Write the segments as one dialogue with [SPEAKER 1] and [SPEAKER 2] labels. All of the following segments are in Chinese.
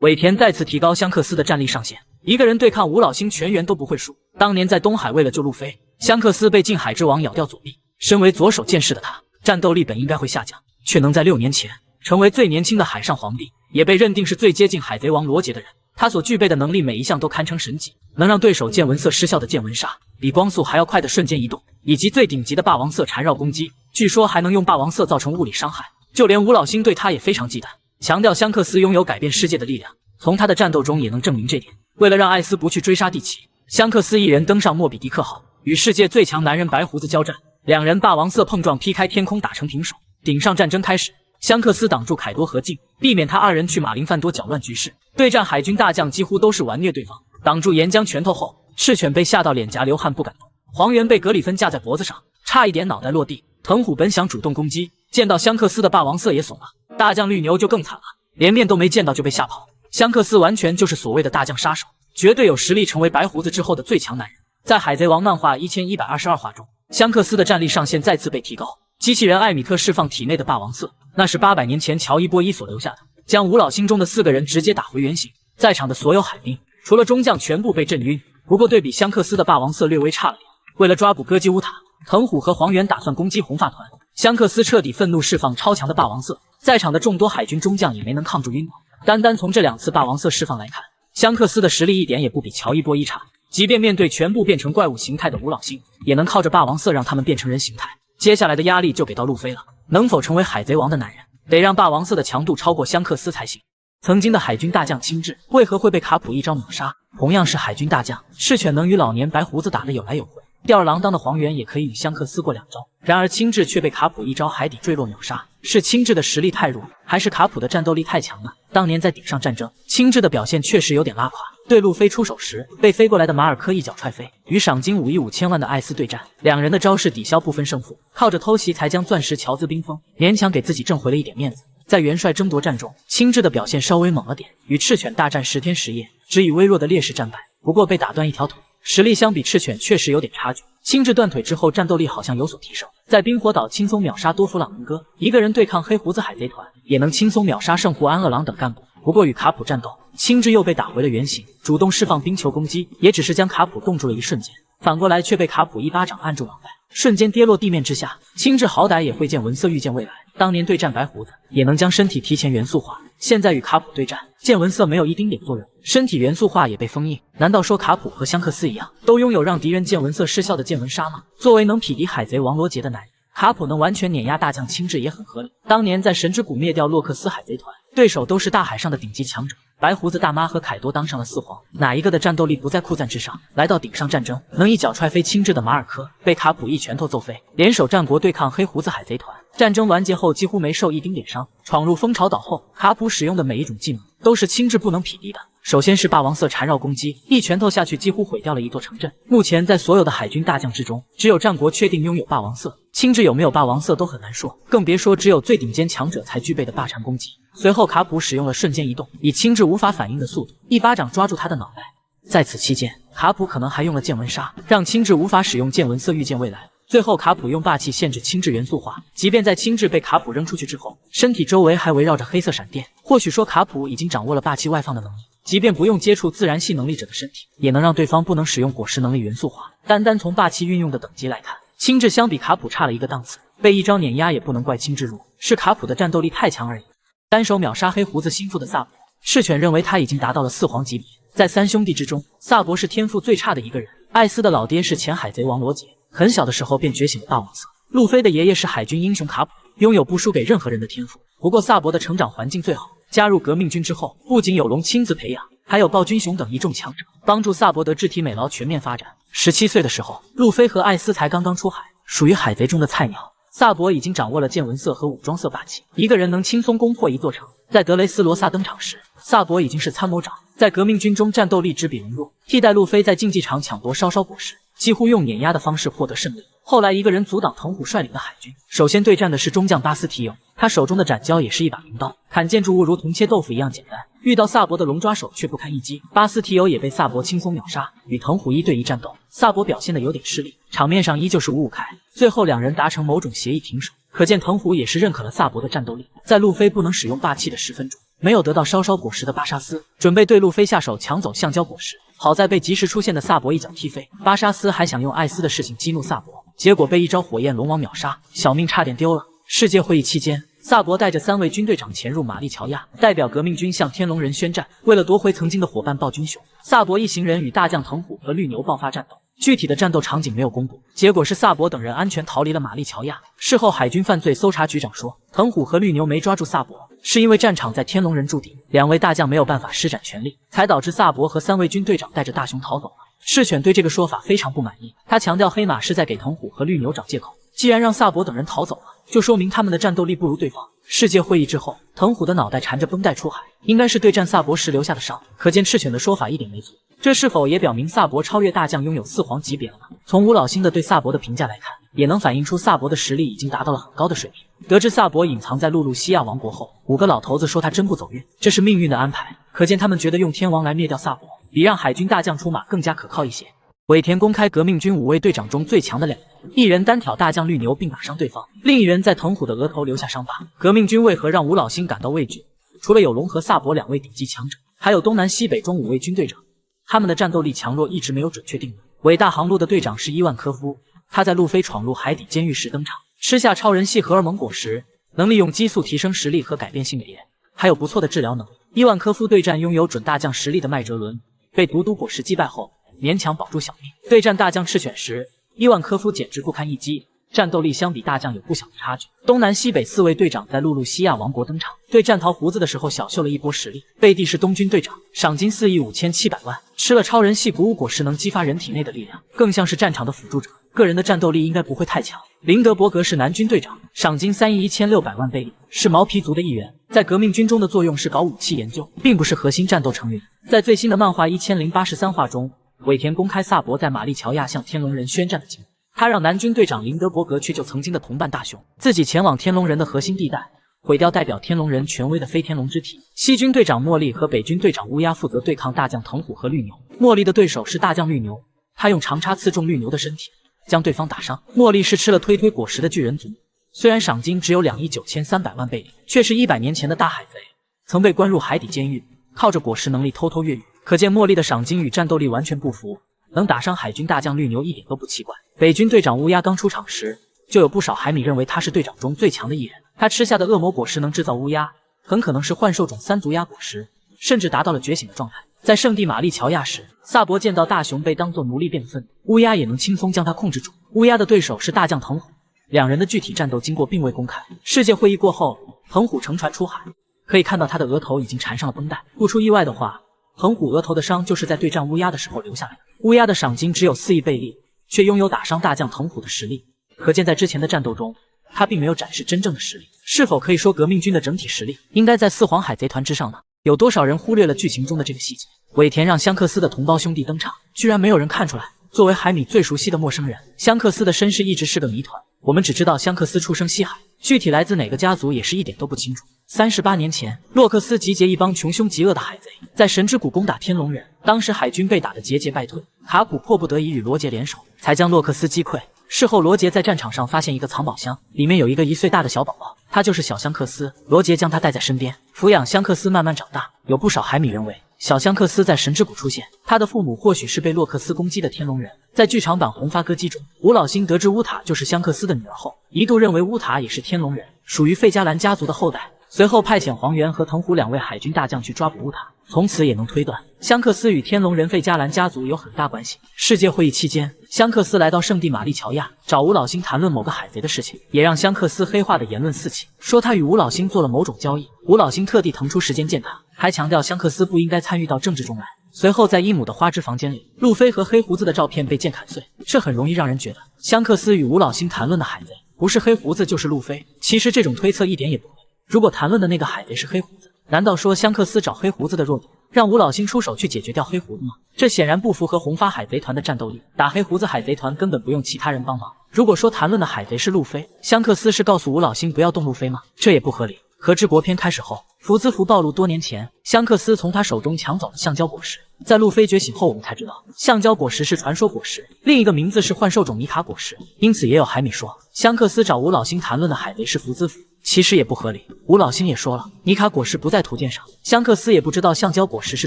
[SPEAKER 1] 尾田再次提高香克斯的战力上限，一个人对抗吴老星全员都不会输。当年在东海为了救路飞，香克斯被近海之王咬掉左臂。身为左手剑士的他，战斗力本应该会下降，却能在6年前成为最年轻的海上皇帝，也被认定是最接近海贼王罗杰的人。他所具备的能力每一项都堪称神级，能让对手见闻色失效的见闻杀，比光速还要快的瞬间移动，以及最顶级的霸王色缠绕攻击，据说还能用霸王色造成物理伤害。就连吴老星对他也非常忌惮，强调香克斯拥有改变世界的力量。从他的战斗中也能证明这点。为了让艾斯不去追杀蒂奇，香克斯一人登上莫比迪克号，与世界最强男人白胡子交战。两人霸王色碰撞，劈开天空，打成平手。顶上战争开始，香克斯挡住凯多和镜，避免他二人去马林范多搅乱局势。对战海军大将几乎都是玩虐对方，挡住岩浆拳头后，赤犬被吓到脸颊流汗不敢动，黄猿被格里芬架在脖子上，差一点脑袋落地。藤虎本想主动攻击，见到香克斯的霸王色也怂了。大将绿牛就更惨了，连面都没见到就被吓跑。香克斯完全就是所谓的大将杀手，绝对有实力成为白胡子之后的最强男人。在海贼王漫画1122话中，香克斯的战力上限再次被提高。机器人艾米特释放体内的霸王色，那是800年前乔伊波伊所留下的，将吴老星中的4个人直接打回原形。在场的所有海兵除了中将全部被震晕，不过对比香克斯的霸王色略微差了点。为了抓捕歌姬乌塔，藤虎和黄猿打算攻击红发团，香克斯彻底愤怒释放超强的霸王色，在场的众多海军中将也没能抗住晕倒。单从这2次霸王色释放来看，香克斯的实力一点也不比乔伊波伊差，即便面对全部变成怪物形态的吴老星，也能靠着霸王色让他们变成人形态。接下来的压力就给到路飞了，能否成为海贼王的男人，得让霸王色的强度超过香克斯才行。曾经的海军大将青雉为何会被卡普一招秒杀？同样是海军大将，赤犬能与老年白胡子打得有来有回，吊儿郎当的黄猿也可以与香克斯过2招，然而青雉却被卡普一招海底坠落秒杀。是青雉的实力太弱，还是卡普的战斗力太强呢？当年在顶上战争，青雉的表现确实有点拉垮，对路飞出手时被飞过来的马尔科一脚踹飞，与赏金5亿5千万的艾斯对战，两人的招式抵消不分胜负，靠着偷袭才将钻石乔兹冰封，勉强给自己挣回了一点面子。在元帅争夺战中，青雉的表现稍微猛了点，与赤犬大战10天10夜，只以微弱的劣势战败，不过被打断一条腿，实力相比赤犬确实有点差距。青雉断腿之后战斗力好像有所提升，在冰火岛轻松秒杀多弗朗恩哥，一个人对抗黑胡子海贼团也能轻松秒杀圣胡安二郎等干部。不过与卡普战斗，青雉又被打回了原形，主动释放冰球攻击，也只是将卡普冻住了一瞬间，反过来却被卡普一巴掌按住脑袋，瞬间跌落地面之下。青雉好歹也会见闻色预见未来，当年对战白胡子也能将身体提前元素化，现在与卡普对战，见闻色没有一丁点作用，身体元素化也被封印。难道说卡普和香克斯一样，都拥有让敌人见闻色失效的见闻杀吗？作为能匹敌海贼王罗杰的男人，卡普能完全碾压大将青雉也很合理。当年在神之谷灭掉洛克斯海贼团，对手都是大海上的顶级强者，白胡子大妈和凯多当上了4皇，哪一个的战斗力不在库赞之上？来到顶上战争，能一脚踹飞青雉的马尔科被卡普一拳头揍飞，联手战国对抗黑胡子海贼团，战争完结后几乎没受一丁点伤。闯入蜂巢岛后，卡普使用的每一种技能都是青雉不能匹敌的。首先是霸王色缠绕攻击，一拳头下去几乎毁掉了一座城镇。目前在所有的海军大将之中，只有战国确定拥有霸王色，青雉有没有霸王色都很难说，更别说只有最顶尖强者才具备的霸缠攻击。随后卡普使用了瞬间移动，以青雉无法反应的速度一巴掌抓住他的脑袋。在此期间，卡普可能还用了见闻杀，让青雉无法使用见闻色预见未来。最后卡普用霸气限制青雉元素化，即便在青雉被卡普扔出去之后，身体周围还围绕着黑色闪电，或许说卡普已经掌握了霸气外放的能力，即便不用接触自然系能力者的身体，也能让对方不能使用果实能力元素化。单从霸气运用的等级来看，青雉相比卡普差了一个档次，被一招碾压也不能怪青雉弱，是卡普的战斗力太强而已。单手秒杀黑胡子心腹的萨博，赤犬认为他已经达到了4皇级别。在3兄弟之中，萨博是天赋最差的一个人。艾斯的老爹是前海贼王罗杰，很小的时候便觉醒了霸王色。路飞的爷爷是海军英雄卡普，拥有不输给任何人的天赋。不过萨博的成长环境最好，加入革命军之后，不仅有龙亲自培养，还有暴君雄等一众强者帮助萨博德智体美劳全面发展。17岁的时候，路飞和艾斯才刚刚出海，属于海贼中的菜鸟。萨博已经掌握了见闻色和武装色霸气，一个人能轻松攻破一座城。在德雷斯罗萨登场时，萨博已经是参谋长，在革命军中战斗力只比龙弱，替代路飞在竞技场抢夺稍稍果实，几乎用碾压的方式获得胜利。后来一个人阻挡藤虎率领的海军，首先对战的是中将巴斯提尤，他手中的斩蛟也是一把名刀，砍建筑物如同切豆腐一样简单，遇到萨博的龙抓手却不堪一击，巴斯提尤也被萨博轻松秒杀。与藤虎1对1战斗，萨博表现的有点吃力，场面上依旧是5-5开，最后两人达成某种协议停手，可见藤虎也是认可了萨博的战斗力。在路飞不能使用霸气的10分钟，没有得到烧烧果实的巴沙斯准备对路飞下手抢走橡胶果实，好在被及时出现的萨博一脚踢飞。巴沙斯还想用艾斯的事情激怒萨博，结果被一招火焰龙王秒杀，小命差点丢了。世界会议期间，萨博带着3位军队长潜入玛丽乔亚，代表革命军向天龙人宣战。为了夺回曾经的伙伴暴君熊，萨博一行人与大将藤虎和绿牛爆发战斗。具体的战斗场景没有公布，结果是萨博等人安全逃离了玛丽乔亚。事后，海军犯罪搜查局长说，藤虎和绿牛没抓住萨博，是因为战场在天龙人驻地，2位大将没有办法施展全力，才导致萨博和3位军队长带着大熊逃走了。赤犬对这个说法非常不满意，他强调黑马是在给藤虎和绿牛找借口，既然让萨博等人逃走了，就说明他们的战斗力不如对方。世界会议之后，藤虎的脑袋缠着绷带出海，应该是对战萨博时留下的伤，可见赤犬的说法一点没错。这是否也表明萨博超越大将，拥有4皇级别了呢？从吴老星的对萨博的评价来看，也能反映出萨博的实力已经达到了很高的水平。得知萨博隐藏在露露西亚王国后，5个老头子说他真不走运，这是命运的安排。可见他们觉得用天王来灭掉萨博，比让海军大将出马更加可靠一些。尾田公开革命军5位队长中最强的2人，一人单挑大将绿牛并打伤对方，另一人在藤虎的额头留下伤疤。革命军为何让吴老星感到畏惧？除了有龙和萨博2位顶级强者，还有东南西北中5位军队长，他们的战斗力强弱一直没有准确定论。伟大航路的队长是伊万科夫，他在路飞闯入海底监狱时登场，吃下超人系荷尔蒙果实，能利用激素提升实力和改变性别，还有不错的治疗能力。伊万科夫对战拥有准大将实力的麦哲伦，被毒毒果实击败后勉强保住小命。对战大将赤犬时，伊万科夫简直不堪一击，战斗力相比大将有不小的差距。东南西北4位队长在露露西亚王国登场，对战桃胡子的时候小秀了一波实力。贝蒂是东军队长，赏金4亿5700万，吃了超人系谷物果实能激发人体内的力量，更像是战场的辅助者，个人的战斗力应该不会太强。林德伯格是南军队长，赏金3亿1600万贝利，是毛皮族的一员，在革命军中的作用是搞武器研究，并不是核心战斗成员。在最新的漫画1083话中，尾田公开萨博在玛丽乔亚向天龙人宣战的经过，他让南军队长林德伯格去救曾经的同伴大雄，自己前往天龙人的核心地带，毁掉代表天龙人权威的飞天龙之体。西军队长茉莉和北军队长乌鸦负责对抗大将藤虎和绿牛。茉莉的对手是大将绿牛，他用长叉刺中绿牛的身体，将对方打伤。茉莉是吃了推推果实的巨人族，虽然赏金只有2亿9300万贝利，却是100年前的大海贼，曾被关入海底监狱，靠着果实能力偷偷越狱。可见茉莉的赏金与战斗力完全不符，能打伤海军大将绿牛一点都不奇怪。北军队长乌鸦刚出场时，就有不少海米认为他是队长中最强的一人。他吃下的恶魔果实能制造乌鸦，很可能是幻兽种3足鸦果实，甚至达到了觉醒的状态。在圣地玛丽乔亚时，萨博见到大雄被当作奴隶变愤，乌鸦也能轻松将他控制住。乌鸦的对手是大将藤虎，2人的具体战斗经过并未公开。世界会议过后，藤虎乘船出海，可以看到他的额头已经缠上了绷带。不出意外的话，藤虎额头的伤就是在对战乌鸦的时候留下来的。乌鸦的赏金只有4亿贝利，却拥有打伤大将藤虎的实力，可见在之前的战斗中，他并没有展示真正的实力。是否可以说革命军的整体实力应该在4皇海贼团之上呢？有多少人忽略了剧情中的这个细节？尾田让香克斯的同胞兄弟登场，居然没有人看出来。作为海米最熟悉的陌生人，香克斯的身世一直是个谜团。我们只知道香克斯出生西海，具体来自哪个家族也是一点都不清楚。38年前，洛克斯集结一帮穷凶极恶的海贼，在神之谷攻打天龙人，当时海军被打得节节败退，卡古迫不得已与罗杰联手，才将洛克斯击溃。事后，罗杰在战场上发现一个藏宝箱，里面有一个1岁大的小宝宝，他就是小香克斯。罗杰将他带在身边，抚养香克斯慢慢长大。有不少海米认为，小香克斯在神之谷出现，他的父母或许是被洛克斯攻击的天龙人。在剧场版红发歌姬中，吴老星得知乌塔就是香克斯的女儿后，一度认为乌塔也是天龙人，属于费加兰家族的后代。随后派遣黄猿和藤虎2位海军大将去抓捕乌塔，从此也能推断香克斯与天龙人费加兰家族有很大关系。世界会议期间，香克斯来到圣地玛丽乔亚，找吴老星谈论某个海贼的事情，也让香克斯黑化的言论四起，说他与吴老星做了某种交易。吴老星特地腾出时间见他，还强调香克斯不应该参与到政治中来。随后在伊姆的花枝房间里，路飞和黑胡子的照片被剑砍碎，这很容易让人觉得香克斯与吴老星谈论的海贼不是黑胡子就是路飞。其实这种推测一点也不对，如果谈论的那个海贼是黑胡子，难道说香克斯找黑胡子的弱点，让吴老星出手去解决掉黑胡子吗？这显然不符合红发海贼团的战斗力，打黑胡子海贼团根本不用其他人帮忙。如果说谈论的海贼是路飞，香克斯是告诉吴老星不要动路飞吗？这也不合理。和之国篇开始后，福兹福暴露多年前香克斯从他手中抢走了橡胶果实，在路飞觉醒后，我们才知道橡胶果实是传说果实，另一个名字是幻兽种尼卡果实。因此也有海米说香克斯找吴老星谈论的海贼是福兹福。其实也不合理。吴老星也说了，尼卡果实不在图鉴上，香克斯也不知道橡胶果实是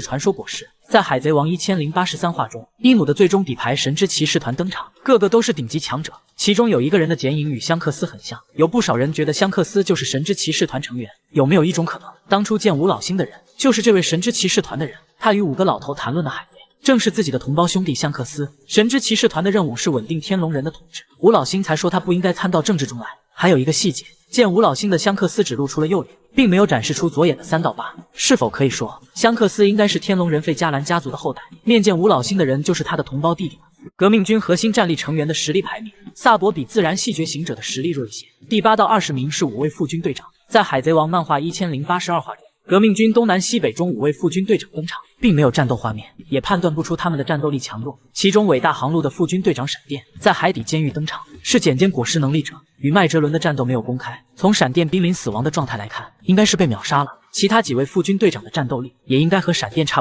[SPEAKER 1] 传说果实。在海贼王1083话中，伊姆的最终底牌神之骑士团登场，个个都是顶级强者，其中有一个人的剪影与香克斯很像，有不少人觉得香克斯就是神之骑士团成员。有没有一种可能，当初见吴老星的人就是这位神之骑士团的人？他与5个老头谈论的海贼正是自己的同胞兄弟香克斯。神之骑士团的任务是稳定天龙人的统治，吴老星才说他不应该参到政治中来。还有一个细节，见吴老星的香克斯只露出了右脸，并没有展示出左眼的3到8，是否可以说香克斯应该是天龙人费加兰家族的后代？面见吴老星的人就是他的同胞弟弟们。革命军核心战力成员的实力排名，萨博比自然系觉醒者的实力弱一些，第8到20名是5位副军队长。在海贼王漫画1082话中，革命军东南西北中5位副军队长登场，并没有战斗画面，也判断不出他们的战斗力强弱。其中伟大航路的副军队长闪电在海底监狱登场，是简间果实能力者，与麦哲伦的战斗没有公开。从闪电濒临死亡的状态来看，应该是被秒杀了。其他几位副军队长的战斗力也应该和闪电差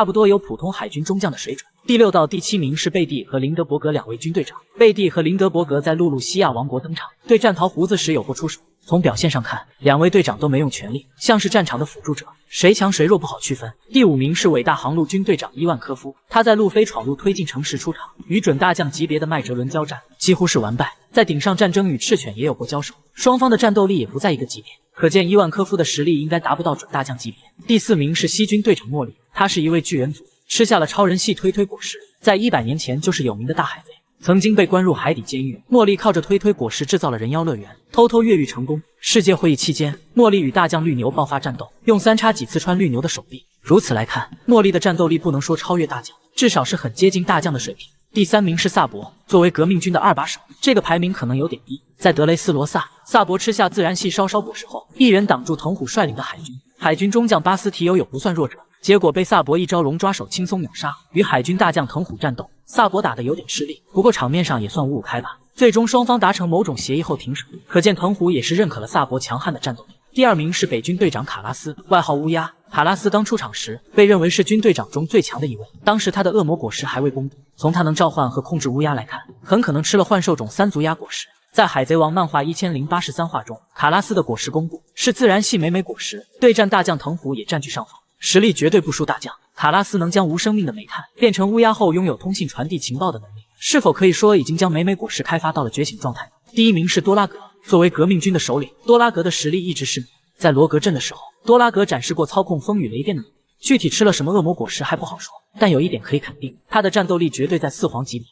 [SPEAKER 1] 不多有普通海军中将的水准。第6到第7名是贝蒂和林德伯格2位军队长。贝蒂和林德伯格在露露西亚王国登场，对战桃胡子时有过出手。从表现上看，2位队长都没用全力，像是战场的辅助者，谁强谁弱不好区分。第5名是伟大航路军队长伊万科夫，他在路飞闯入推进城时出场，与准大将级别的麦哲伦交战，几乎是完败。在顶上战争与赤犬也有过交手，双方的战斗力也不在一个级别，可见伊万科夫的实力应该达不到准大将级别。第4名是西军队长莫里，他是一位巨人族，吃下了超人系推果实，在100年前就是有名的大海贼，曾经被关入海底监狱。茉莉靠着推果实制造了人妖乐园，偷偷越狱成功。世界会议期间，茉莉与大将绿牛爆发战斗，用3叉戟刺穿绿牛的手臂。如此来看，茉莉的战斗力不能说超越大将，至少是很接近大将的水平。第3名是萨博，作为革命军的2把手，这个排名可能有点低。在德雷斯罗萨，萨博吃下自然系烧果实后，一人挡住藤虎率领的海军，海军中将巴斯提欧有不算弱者，结果被萨博一招龙抓手轻松秒杀。与海军大将藤虎战斗，萨博打得有点吃力，不过场面上也算五五开吧。最终双方达成某种协议后停手，可见藤虎也是认可了萨博强悍的战斗力。第2名是北军队长卡拉斯，外号乌鸦。卡拉斯刚出场时被认为是军队长中最强的一位，当时他的恶魔果实还未公布，从他能召唤和控制乌鸦来看，很可能吃了幻兽种3足鸦果实。在海贼王漫画1083话中，卡拉斯的果实公布是自然系美美果实，对战大将藤虎也占据上风，实力绝对不输大将。卡拉斯能将无生命的煤炭变成乌鸦后，拥有通信传递情报的能力，是否可以说已经将美美果实开发到了觉醒状态？第1名是多拉格，作为革命军的首领，多拉格的实力一直是谜。在罗格镇的时候，多拉格展示过操控风雨雷电的能力，具体吃了什么恶魔果实还不好说，但有一点可以肯定，他的战斗力绝对在4皇级别。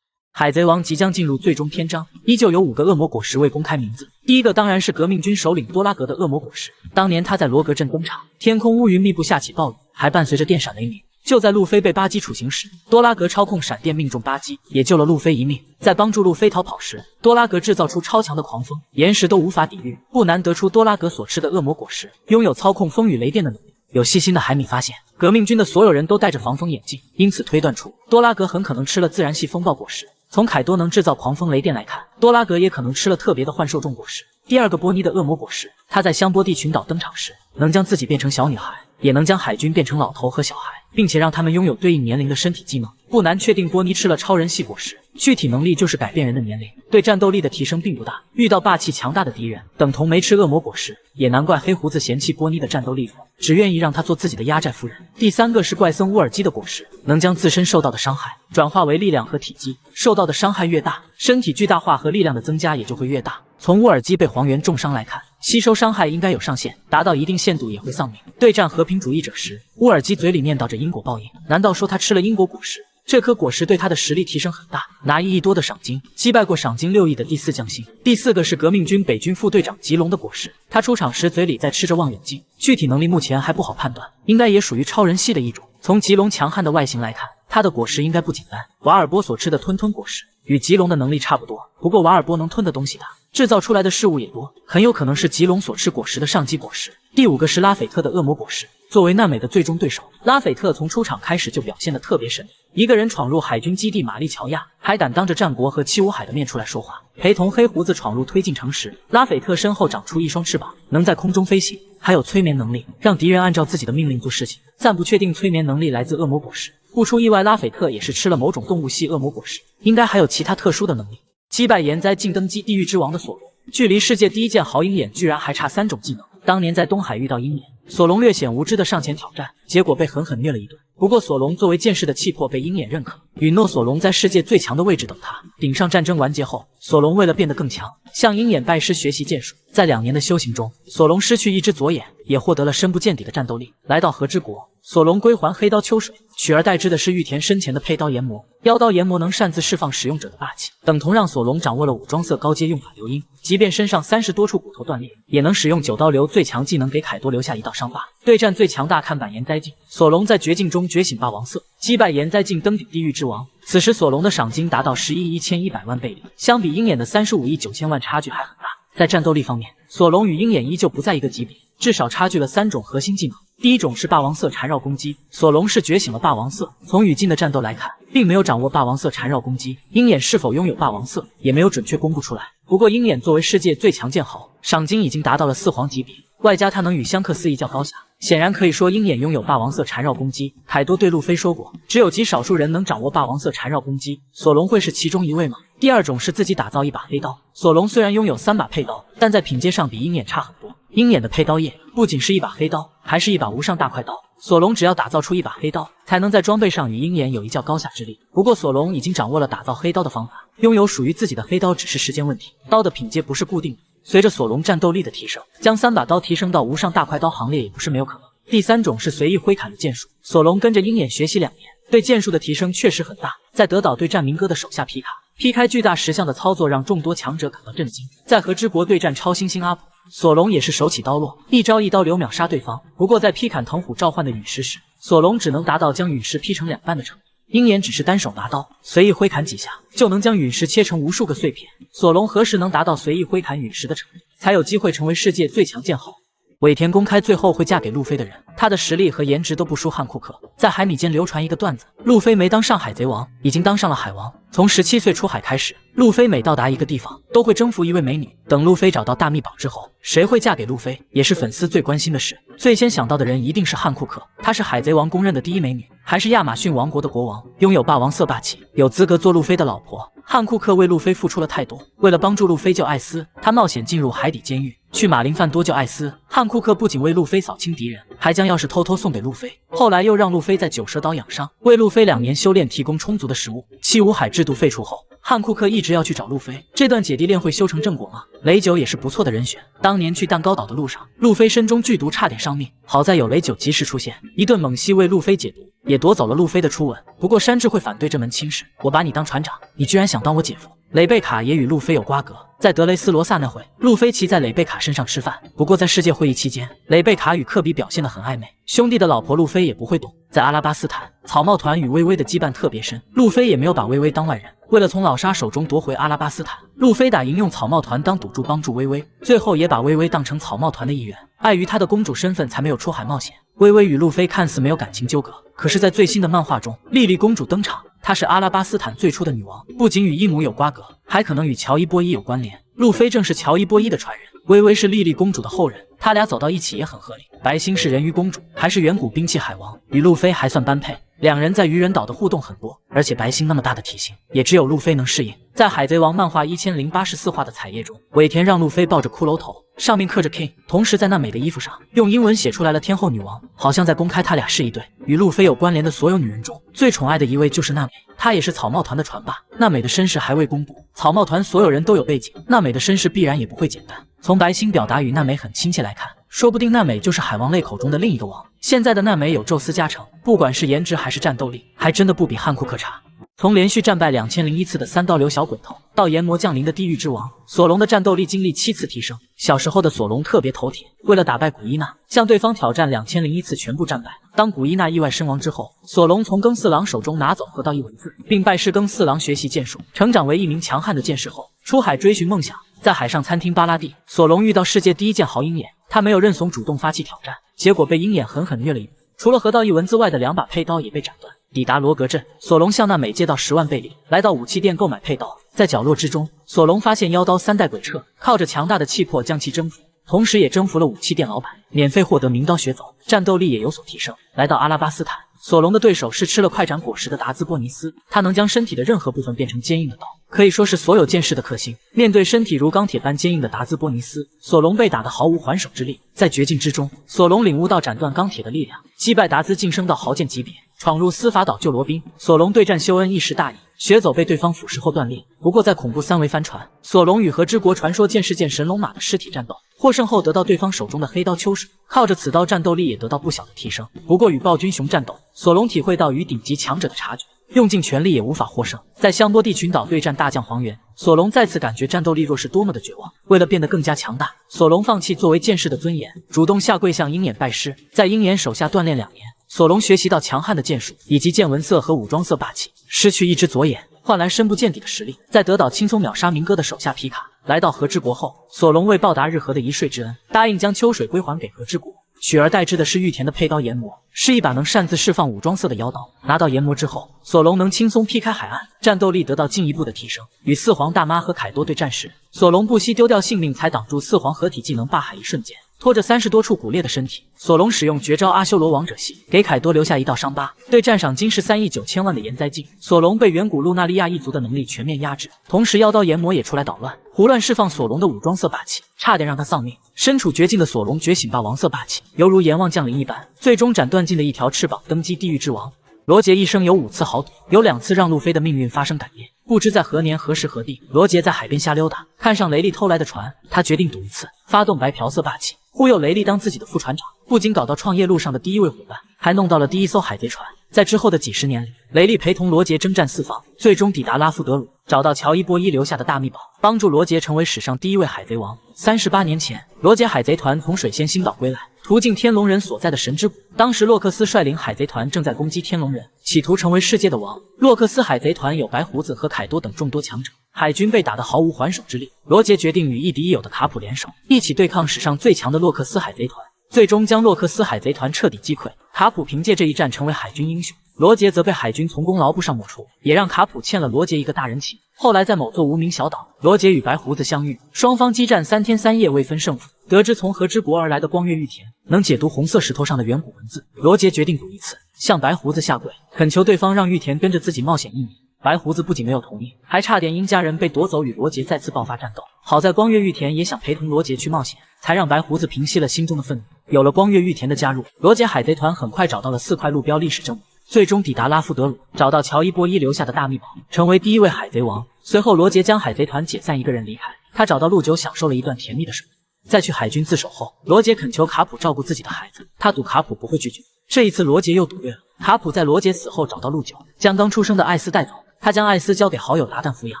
[SPEAKER 1] 海贼王即将进入最终篇章，依旧有5个恶魔果实未公开名字。第一个当然是革命军首领多拉格的恶魔果实，当年他在罗格镇登场，天空乌云密布，下起暴雨，还伴随着电闪雷鸣。就在路飞被巴基处刑时，多拉格操控闪电命中巴基，也救了路飞一命。在帮助路飞逃跑时，多拉格制造出超强的狂风，岩石都无法抵御。不难得出多拉格所吃的恶魔果实拥有操控风雨雷电的能力。有细心的海米发现，革命军的所有人都戴着防风眼镜，因此推断出多拉格很可能吃了自然系风暴果实。从凯多能制造狂风雷电来看，多拉格也可能吃了特别的幻兽种果实。第2个波尼的恶魔果实，他在香波地群岛登场时，能将自己变成小女孩，也能将海军变成老头和小孩，并且让他们拥有对应年龄的身体机能。不难确定波尼吃了超人系果实，具体能力就是改变人的年龄，对战斗力的提升并不大。遇到霸气强大的敌人，等同没吃恶魔果实，也难怪黑胡子嫌弃波尼的战斗力弱，只愿意让他做自己的压寨夫人。第3个是怪僧乌尔基的果实，能将自身受到的伤害转化为力量和体积，受到的伤害越大，身体巨大化和力量的增加也就会越大。从乌尔基被黄猿重伤来看，吸收伤害应该有上限，达到一定限度也会丧命。对战和平主义者时，乌尔基嘴里念叨着因果报应，难道说他吃了因果果实？这颗果实对他的实力提升很大，拿1亿多的赏金击败过赏金6亿的第4将星。第4个是革命军北军副队长吉隆的果实，他出场时嘴里在吃着望远镜，具体能力目前还不好判断，应该也属于超人系的一种。从吉隆强悍的外形来看，他的果实应该不简单。瓦尔波所吃的吞果实与吉隆的能力差不多，不过瓦尔波能吞的东西大，制造出来的事物也多，很有可能是吉隆所吃果实的上级果实。第5个是拉斐特的恶魔果实，作为难美的最终对手，拉斐特从出场开始就表现得特别神秘。一个人闯入海军基地玛丽乔亚，还敢当着战国和七武海的面出来说话。陪同黑胡子闯入推进城时，拉斐特身后长出一双翅膀，能在空中飞行，还有催眠能力，让敌人按照自己的命令做事情。暂不确定催眠能力来自恶魔果实，不出意外，拉斐特也是吃了某种动物系恶魔果实，应该还有其他特殊的能力。击败岩灾禁登基地狱之王的索罗，距离世界第一剑豪鹰眼居然还差3种技能。当年在东海遇到鹰眼，索隆略显无知的上前挑战，结果被狠狠虐了一顿。不过索隆作为剑士的气魄被鹰眼认可，允诺索隆在世界最强的位置等他。顶上战争完结后，索隆为了变得更强，向鹰眼拜师学习剑术。在2年的修行中，索隆失去一只左眼，也获得了深不见底的战斗力。来到和之国，索隆归还黑刀秋水，取而代之的是玉田身前的佩刀炎魔。妖刀炎魔能擅自释放使用者的霸气，等同让索隆掌握了武装色高阶用法流鹰，即便身上30多处骨头断裂，也能使用9刀流最强技能给凯多留下1道伤疤。对战最强大看板炎灾镜，索隆在绝境中觉醒霸王色，击败炎灾镜登顶地狱之王。此时索隆的赏金达到10亿1100万贝里，相比鹰眼的35亿9000万差距还很大。在战斗力方面，索隆与鹰眼依旧不在一个级别，至少差距了3种核心技能。第一种是霸王色缠绕攻击，索隆是觉醒了霸王色，从与镜的战斗来看，并没有掌握霸王色缠绕攻击。鹰眼是否拥有霸王色，也没有准确公布出来。不过鹰眼作为世界最强剑豪，赏金已经达到了4皇级别，外加他能与香克斯一较高下，显然可以说鹰眼拥有霸王色缠绕攻击。凯多对路飞说过，只有极少数人能掌握霸王色缠绕攻击，索隆会是其中一位吗？第二种是自己打造一把黑刀，索隆虽然拥有3把佩刀，但在品阶上比鹰眼差很多。鹰眼的佩刀叶不仅是一把黑刀，还是一把无上大快刀。索隆只要打造出一把黑刀，才能在装备上与鹰眼有一较高下之力。不过索隆已经掌握了打造黑刀的方法，拥有属于自己的黑刀只是时间问题。刀的品阶不是固定的，随着索隆战斗力的提升，将3把刀提升到无上大快刀行列也不是没有可能。第三种是随意挥砍的剑术，索隆跟着鹰眼学习2年，对剑术的提升确实很大。在德岛对战明哥的手下皮卡，劈开巨大石像的操作让众多强者感到震惊。在和之国对战超新星阿普，索隆也是手起刀落，一招一刀流秒杀对方。不过在劈砍藤虎召唤的陨石时，索隆只能达到将陨石劈成2半的程度。鹰眼只是单手拿刀，随意挥砍几下就能将陨石切成无数个碎片。索隆何时能达到随意挥砍陨石的程度，才有机会成为世界最强剑豪？尾田公开最后会嫁给路飞的人，他的实力和颜值都不输汉库克。在海米间流传一个段子，路飞没当上海贼王，已经当上了海王。从17岁出海开始，路飞每到达一个地方，都会征服一位美女。等路飞找到大秘宝之后，谁会嫁给路飞，也是粉丝最关心的事。最先想到的人一定是汉库克，她是海贼王公认的第一美女，还是亚马逊王国的国王，拥有霸王色霸气，有资格做路飞的老婆。汉库克为路飞付出了太多，为了帮助路飞救艾斯，他冒险进入海底监狱，去马林饭多救艾斯。汉库克不仅为路飞扫清敌人，还将钥匙偷偷送给路飞，后来又让路飞在9蛇岛养伤，为路飞2年修炼提供充足的食物。七武海制度废除后，汉库克一直要去找路飞，这段姐弟恋会修成正果吗？雷九也是不错的人选。当年去蛋糕岛的路上，路飞身中剧毒差点伤命，好在有雷九及时出现，一顿猛吸为路飞解毒，也夺走了路飞的初吻。不过山治会反对这门亲事，我把你当船长，你居然想当我姐夫。蕾贝卡也与路飞有瓜葛，在德雷斯罗萨那会，路飞骑在蕾贝卡身上吃饭。不过在世界会议期间，蕾贝卡与科比表现得很暧昧，兄弟的老婆路飞也不会懂。在阿拉巴斯坦，草帽团与薇薇的羁绊特别深，路飞也没有把薇薇当外人。为了从老沙手中夺回阿拉巴斯坦，路飞打赢用草帽团当赌注帮助薇薇，最后也把薇薇当成草帽团的一员。碍于她的公主身份，才没有出海冒险。薇薇与路飞看似没有感情纠葛，可是在最新的漫画中，莉莉公主登场，她是阿拉巴斯坦最初的女王，不仅与伊姆有瓜葛，还可能与乔伊波伊有关联。路飞正是乔伊波伊的传人，薇薇是莉莉公主的后人，他俩走到一起也很合理。白星是人鱼公主，还是远古兵器海王，与路飞还算般配。2人在愚人岛的互动很多，而且白星那么大的体型，也只有路飞能适应。在海贼王漫画1084话的彩页中，尾田让路飞抱着骷髅头，上面刻着 King， 同时在娜美的衣服上用英文写出来了天后女王，好像在公开他俩是一对。与路飞有关联的所有女人中，最宠爱的一位就是娜美，她也是草帽团的船霸。娜美的身世还未公布，草帽团所有人都有背景，娜美的身世必然也不会简单。从白星表达与娜美很亲切来看，说不定娜美就是海王类口中的另一个王。现在的娜美有宙斯加成，不管是颜值还是战斗力，还真的不比汉库克差。从连续战败2001次的3刀流小鬼头，到炎魔降临的地狱之王，索隆的战斗力经历7次提升。小时候的索隆特别头铁，为了打败古伊娜，向对方挑战2001次全部战败。当古伊娜意外身亡之后，索隆从更四郎手中拿走河道一文字，并拜师更四郎学习剑术，成长为一名强悍的剑士后，出海追寻梦想。在海上餐厅巴拉蒂，索隆遇到世界第一剑豪鹰眼，他没有认怂，主动发起挑战，结果被鹰眼狠狠虐了一顿。除了河道一文字外的2把佩刀也被斩断。抵达罗格镇，索隆向娜美借到10万贝里，来到武器店购买佩刀。在角落之中，索隆发现妖刀3代鬼彻，靠着强大的气魄将其征服。同时也征服了武器店老板，免费获得名刀学走，战斗力也有所提升。来到阿拉巴斯坦，索隆的对手是吃了快斩果实的达兹波尼斯，他能将身体的任何部分变成坚硬的刀，可以说是所有剑士的克星。面对身体如钢铁般坚硬的达兹波尼斯，索隆被打得毫无还手之力。在绝境之中，索隆领悟到斩断钢铁的力量，击败达兹晋升到豪剑级别，闯入司法岛救罗宾。索隆对战修恩一时大意，血走被对方腐蚀后断裂。不过在恐怖三维帆船，索隆与和之国传说剑士剑神龙马的尸体战斗，获胜后得到对方手中的黑刀秋水，靠着此刀战斗力也得到不小的提升。不过与暴君熊战斗，索隆体会到与顶级强者的差距，用尽全力也无法获胜。在香波地群岛对战大将黄猿，索隆再次感觉战斗力弱是多么的绝望。为了变得更加强大，索隆放弃作为剑士的尊严，主动下跪向鹰眼拜师，在鹰眼手下锻炼2年。索隆学习到强悍的剑术以及剑纹色和武装色霸气，失去一只左眼，换来深不见底的实力。在德岛轻松秒杀明哥的手下皮卡，来到和之国后，索隆为报答日和的一睡之恩，答应将秋水归还给和之国，取而代之的是玉田的佩刀研磨，是一把能擅自释放武装色的妖刀。拿到研磨之后，索隆能轻松劈开海岸，战斗力得到进一步的提升。与四皇大妈和凯多对战时，索隆不惜丢掉性命才挡住四皇合体技能霸海一瞬间。拖着30多处骨裂的身体，索隆使用绝招阿修罗王者系，给凯多留下一道伤疤。对战赏金是3亿9千万的岩灾镜，索隆被远古露娜利亚一族的能力全面压制，同时妖刀研磨也出来捣乱，胡乱释放索隆的武装色霸气，差点让他丧命。身处绝境的索隆觉醒霸王色霸气，犹如阎王降临一般，最终斩断尽的一条翅膀，登基地狱之王。罗杰一生有5次豪赌，有2次让路飞的命运发生改变。不知在何年何时何地，罗杰在海边瞎溜达，看上雷利偷来的船，他决定赌一次，发动白嫖色霸气，忽悠雷利当自己的副船长，不仅搞到创业路上的第1位伙伴，还弄到了第1艘海贼船。在之后的几十年里，雷利陪同罗杰征战四方，最终抵达拉夫德鲁，找到乔伊波伊留下的大秘宝，帮助罗杰成为史上第1位海贼王。38年前，罗杰海贼团从水仙星岛归来，途径天龙人所在的神之谷。当时洛克斯率领海贼团正在攻击天龙人，企图成为世界的王。洛克斯海贼团有白胡子和凯多等众多强者，海军被打得毫无还手之力。罗杰决定与亦敌亦友的卡普联手，一起对抗史上最强的洛克斯海贼团，最终将洛克斯海贼团彻底击溃。卡普凭借这一战成为海军英雄，罗杰则被海军从功劳簿上抹除，也让卡普欠了罗杰一个大人情。后来在某座无名小岛，罗杰与白胡子相遇，双方激战3天3夜未分胜负。得知从和之国而来的光月玉田能解读红色石头上的远古文字，罗杰决定赌一次，向白胡子下跪，恳求对方让玉田跟着自己冒险1年。白胡子不仅没有同意，还差点因家人被夺走与罗杰再次爆发战斗。好在光月玉田也想陪同罗杰去冒险，才让白胡子平息了心中的愤怒。有了光月玉田的加入，罗杰海贼团很快找到了4块路标历史证物，最终抵达拉夫德鲁，找到乔伊波伊留下的大秘宝，成为第1位海贼王。随后罗杰将海贼团解散，一个人离开。他找到陆九，享受了一段甜蜜的生活。在去海军自首后，罗杰恳求卡普照顾自己的孩子，他赌卡普不会拒绝。这一次罗杰又赌对了，卡普在罗杰死后找到陆九，将刚出生的艾斯带走，他将艾斯交给好友达旦抚养，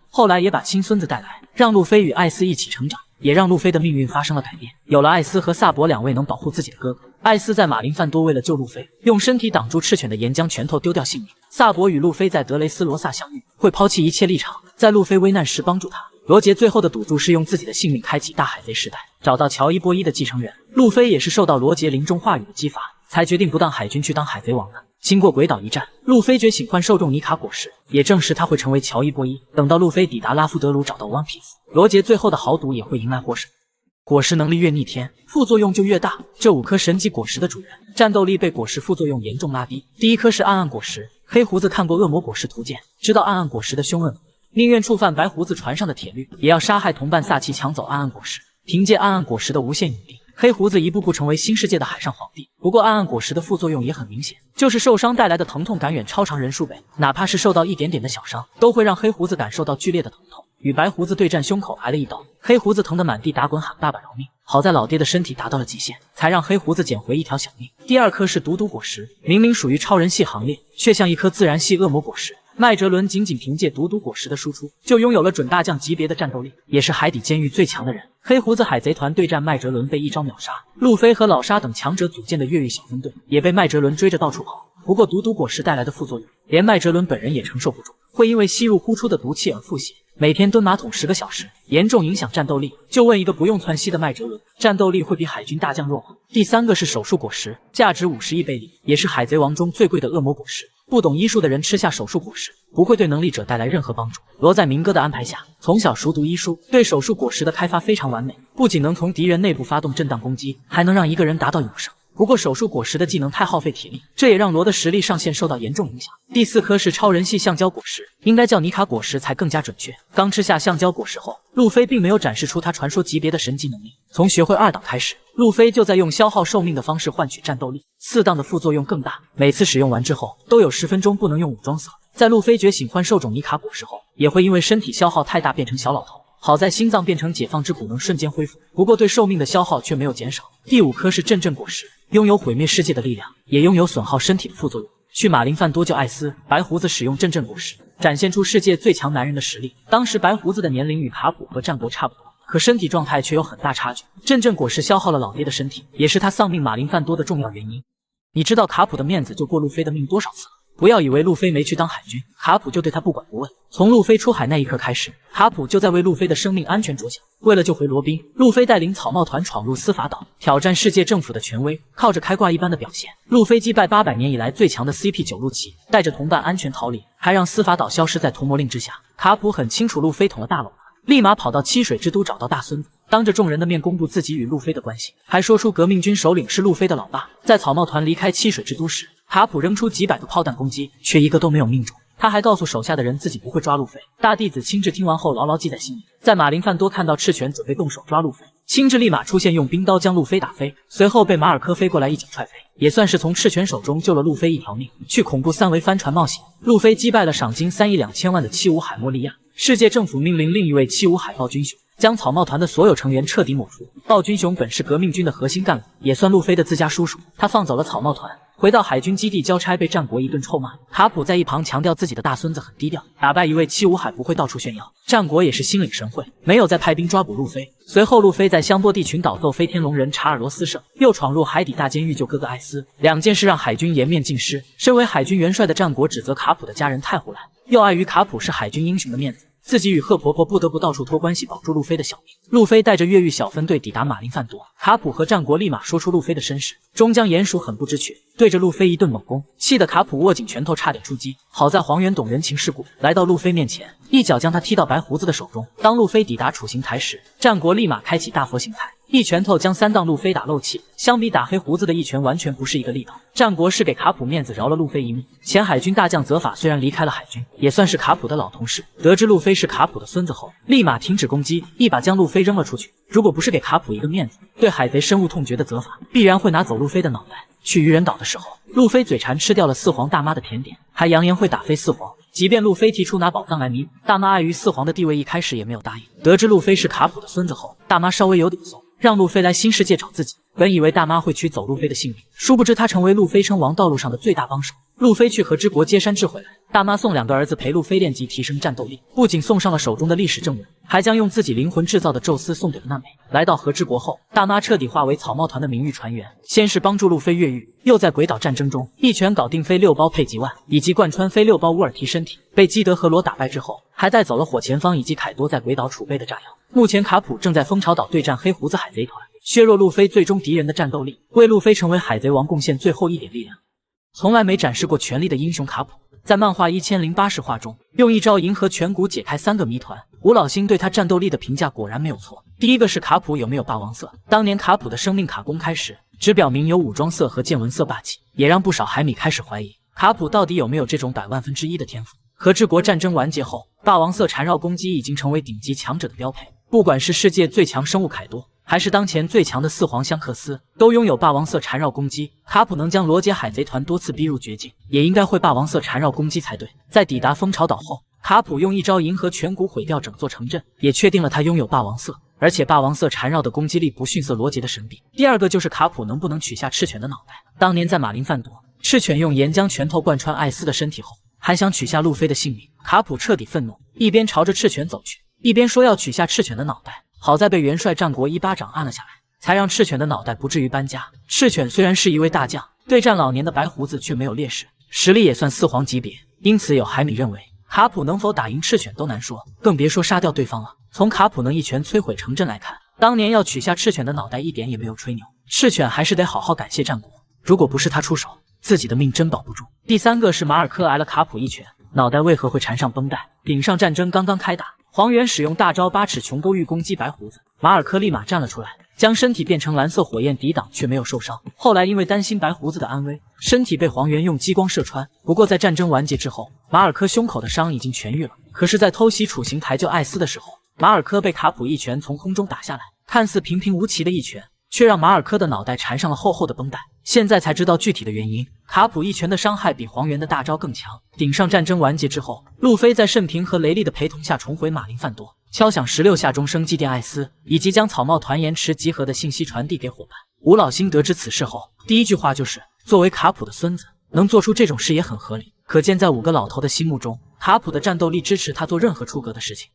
[SPEAKER 1] 后来也把亲孙子带来，让路飞与艾斯一起成长，也让路飞的命运发生了改变。有了艾斯和萨博2位能保护自己的哥哥，艾斯在马林范多为了救路飞，用身体挡住赤犬的岩浆拳头丢掉性命。萨博与路飞在德雷斯罗萨相遇，会抛弃一切立场，在路飞危难时帮助他。罗杰最后的赌注是用自己的性命开启大海贼时代，找到乔伊波伊的继承人。路飞也是受到罗杰临终话语的激发，才决定不当海军去当海贼王的。经过鬼岛一战，路飞觉醒幻兽种尼卡果实，也证实他会成为乔伊波伊。等到路飞抵达拉夫德鲁，找到 One Piece， 罗杰最后的豪赌也会迎来获胜。果实能力越逆天，副作用就越大。这5颗神级果实的主人，战斗力被果实副作用严重拉低。第1颗是暗暗果实，黑胡子看过恶魔果实图鉴，知道暗暗果实的凶恶，宁愿触犯白胡子船上的铁律，也要杀害同伴萨奇，抢走暗暗果实。凭借暗暗果实的无限引力，黑胡子一步步成为新世界的海上皇帝。不过暗暗果实的副作用也很明显，就是受伤带来的疼痛感远超常人数倍，哪怕是受到一点点的小伤，都会让黑胡子感受到剧烈的疼痛。与白胡子对战，胸口挨了一刀，黑胡子疼得满地打滚，喊爸爸饶命。好在老爹的身体达到了极限，才让黑胡子捡回一条小命。第2颗是毒毒果实，明明属于超人系行列，却像一颗自然系恶魔果实。麦哲伦仅凭借毒毒果实的输出，就拥有了准大将级别的战斗力，也是海底监狱最强的人。黑胡子海贼团对战麦哲伦被一招秒杀，路飞和老沙等强者组建的越狱小分队也被麦哲伦追着到处跑。不过毒毒果实带来的副作用，连麦哲伦本人也承受不住，会因为吸入呼出的毒气而腹泻，每天蹲马桶10个小时，严重影响战斗力。就问一个不用窜稀的麦哲伦，战斗力会比海军大将弱吗？第3个是手术果实，价值50亿贝利，也是海贼王中最贵的恶魔果实。不懂医术的人吃下手术果实，不会对能力者带来任何帮助。罗在明哥的安排下，从小熟读医术，对手术果实的开发非常完美，不仅能从敌人内部发动震荡攻击，还能让一个人达到永生。不过手术果实的技能太耗费体力，这也让罗的实力上限受到严重影响。第4颗是超人系橡胶果实，应该叫尼卡果实才更加准确。刚吃下橡胶果实后，路飞并没有展示出他传说级别的神级能力。从学会2档开始，路飞就在用消耗寿命的方式换取战斗力，4档的副作用更大，每次使用完之后都有10分钟不能用武装色。在路飞觉醒幻兽种尼卡果实后，也会因为身体消耗太大变成小老头。好在心脏变成解放之骨能瞬间恢复，不过对寿命的消耗却没有减少。第5颗是阵阵果实，拥有毁灭世界的力量，也拥有损耗身体的副作用。去马林范多救艾斯，白胡子使用阵阵果实，展现出世界最强男人的实力。当时白胡子的年龄与卡普和战国差不多，可身体状态却有很大差距。阵阵果实消耗了老爹的身体，也是他丧命马林范多的重要原因。你知道卡普的面子救过路飞的命多少次了？不要以为路飞没去当海军，卡普就对他不管不问。从路飞出海那一刻开始，卡普就在为路飞的生命安全着想。为了救回罗宾，路飞带领草帽团闯入司法岛，挑战世界政府的权威。靠着开挂一般的表现，路飞击败800年以来最强的 CP9路奇，带着同伴安全逃离，还让司法岛消失在屠魔令之下。卡普很清楚路飞捅了大篓子，立马跑到七水之都找到大孙子，当着众人的面公布自己与路飞的关系，还说出革命军首领是路飞的老爸。在草帽团离开七水之都时，卡普扔出几百个炮弹攻击，却一个都没有命中。他还告诉手下的人自己不会抓路飞。大弟子亲自听完后牢牢记在心里。在马林范多看到赤犬准备动手抓路飞，亲自立马出现用冰刀将路飞打飞，随后被马尔科飞过来一脚踹飞，也算是从赤犬手中救了路飞一条命。去恐怖3维帆船冒险，路飞击败了赏金3亿2千万的75海莫利亚。世界政府命令另一位75海暴君雄将草帽团的所有成员彻底抹除。暴君雄本是革命军的核心干部，也算路飞的自家叔叔。他放走了草帽团，回到海军基地交差，被战国一顿臭骂。卡普在一旁强调自己的大孙子很低调，打败一位75海不会到处炫耀。战国也是心领神会，没有再派兵抓捕路飞。随后路飞在香波地群岛揍飞天龙人查尔罗斯胜，又闯入海底大监狱救哥哥艾斯，两件事让海军颜面尽失。身为海军元帅的战国指责卡普的家人太胡来，又碍于卡普是海军英雄的面子，自己与贺婆婆不得不到处托关系保住路飞的小命。路飞带着越狱小分队抵达马林范多，卡普和战国立马说出路飞的身世。终将鼹鼠很不知趣，对着路飞一顿猛攻，气得卡普握紧拳头差点出击。好在黄猿懂人情世故，来到路飞面前，一脚将他踢到白胡子的手中。当路飞抵达处刑台时，战国立马开启大佛形态，一拳头将3档路飞打漏气。相比打黑胡子的一拳，完全不是一个力道。战国是给卡普面子，饶了路飞一命。前海军大将泽法虽然离开了海军，也算是卡普的老同事，得知路飞是卡普的孙子后，立马停止攻击，一把将路飞扔了出去。如果不是给卡普一个面子，对海贼深恶痛绝的泽法必然会拿走路飞的脑袋。去渔人岛的时候，路飞嘴馋吃掉了四皇大妈的甜点，还扬言会打飞四皇。即便路飞提出拿宝藏来弥补，大妈碍于四皇的地位，一开始也没有答应。得知路飞是卡普的孙子后，大妈稍微有点怂，让路飞来新世界找自己。本以为大妈会取走路飞的性命，殊不知她成为路飞称王道路上的最大帮手。路飞去和之国接山治回来，大妈送2个儿子陪路飞练级提升战斗力，不仅送上了手中的历史正文，还将用自己灵魂制造的宙斯送给了娜美。来到和之国后，大妈彻底化为草帽团的名誉船员，先是帮助路飞越狱，又在鬼岛战争中一拳搞定飞6包佩吉万，以及贯穿飞6包乌尔提身体。被基德和罗打败之后，还带走了火前方以及凯多在鬼岛储备的炸药。目前卡普正在蜂巢岛对战黑胡子海贼团，削弱路飞最终敌人的战斗力，为路飞成为海贼王贡献最后一点力量。从来没展示过权力的英雄卡普，在漫画1080话中，用一招银河颧骨解开3个谜团。吴老星对他战斗力的评价果然没有错。第一个是卡普有没有霸王色。当年卡普的生命卡公开时，只表明有武装色和见闻色霸气，也让不少海迷开始怀疑卡普到底有没有这种100万分之一的天赋。和之国战争完结后，霸王色缠绕攻击已经成为顶级强者的标配，不管是世界最强生物凯多，还是当前最强的四皇香克斯，都拥有霸王色缠绕攻击。卡普能将罗杰海贼团多次逼入绝境，也应该会霸王色缠绕攻击才对。在抵达蜂巢岛后，卡普用一招银河颧骨毁掉整座城镇，也确定了他拥有霸王色，而且霸王色缠绕的攻击力不逊色罗杰的神臂。第二个就是卡普能不能取下赤犬的脑袋。当年在马林范多，赤犬用岩浆拳头贯穿艾斯的身体后，还想取下路飞的性命，卡普彻底愤怒，一边朝着赤犬走去，一边说要取下赤犬的脑袋。好在被元帅战国一巴掌按了下来，才让赤犬的脑袋不至于搬家。赤犬虽然是一位大将，对战老年的白胡子却没有劣势，实力也算四皇级别，因此有海米认为卡普能否打赢赤犬都难说，更别说杀掉对方了。从卡普能一拳摧毁城镇来看，当年要取下赤犬的脑袋一点也没有吹牛。赤犬还是得好好感谢战国，如果不是他出手，自己的命真保不住。第3个是马尔科挨了卡普一拳，脑袋为何会缠上绷带？顶上战争刚刚开打，黄猿使用大招8尺琼勾玉攻击白胡子，马尔科立马站了出来，将身体变成蓝色火焰抵挡，却没有受伤。后来因为担心白胡子的安危，身体被黄猿用激光射穿。不过在战争完结之后，马尔科胸口的伤已经痊愈了。可是，在偷袭处刑台救艾斯的时候，马尔科被卡普一拳从空中打下来，看似平平无奇的一拳，却让马尔科的脑袋缠上了厚厚的绷带。现在才知道具体的原因，卡普一拳的伤害比黄猿的大招更强。顶上战争完结之后，路飞在慎平和雷利的陪同下重回马林范多，敲响16下钟声祭奠艾斯，以及将草帽团延迟集合的信息传递给伙伴。吴老星得知此事后，第一句话就是：作为卡普的孙子，能做出这种事也很合理。可见在5个老头的心目中，卡普的战斗力支持他做任何出格的事情。